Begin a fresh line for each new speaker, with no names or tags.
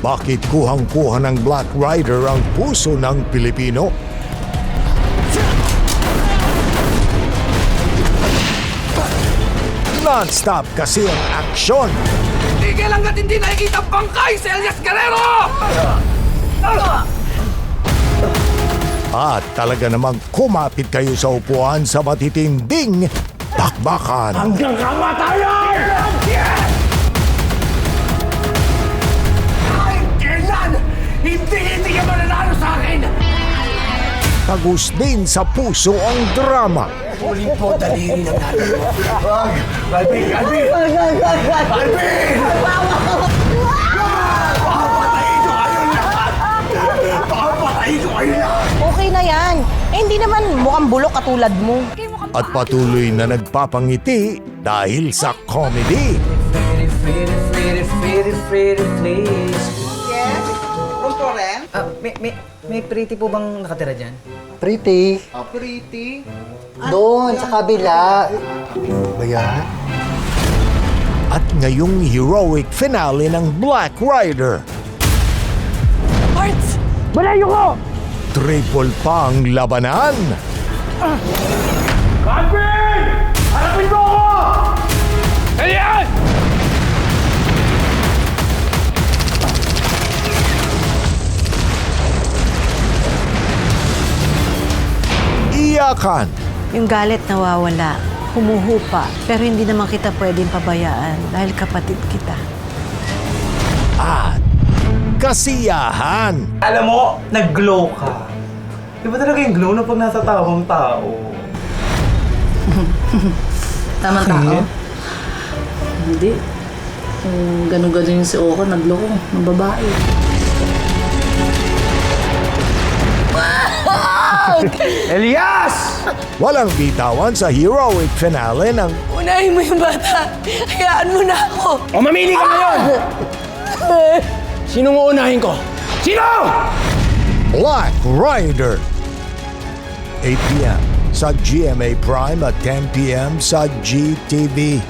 Bakit kuhang-kuha ng Black Rider ang puso ng Pilipino? Non-stop kasi ang aksyon.
Tigil hanggat hindi nakikita ang bangkay si Elias Guerrero!
At talaga namang kumapit kayo sa upuan sa matitinding takbakan.
Hanggang kamatayan! Kahit kailan, hindi ka mananalo sa akin!
Tagus din sa puso ang drama.
Huling po daliri ng natin mo. Alvin! Alvin! Alvin! Papatayin ko kayo lahat! Papatayin ko kayo lahat!
Okay na yan. Eh, hindi naman mukhang bulok katulad mo.
At patuloy na nagpapangiti dahil sa comedy.
Pretty, please.
Yes? Room for rent?
May pretty po bang nakatira dyan?
Pretty.
Pretty?
Doon, sa kabila. Ba yan?
At ngayong heroic finale ng Black Rider.
Parts!
Triple pa ang labanan.
Alvin! Harapin mo ako! Elias!
Iyakan.
Yung galit nawawala, humuhupa, pero hindi naman kita pwedeng pabayaan dahil kapatid kita.
At kasiyahan.
Alam mo, nag-glow ka. Di ba talaga yung glow na pag nasa tamang tao?
Tamang tao? Hindi. Kung ganun-ganun yung si Oko, nagloko ng babae.
Elias!
Walang bitawan sa heroic finale ng
Unahin mo yung bata. Hayaan mo na ako.
O mamili ka ngayon! Sinong uunahin ko? Sino?
Black Rider. 8 p.m. sa GMA Prime at 10 p.m. sa GTV.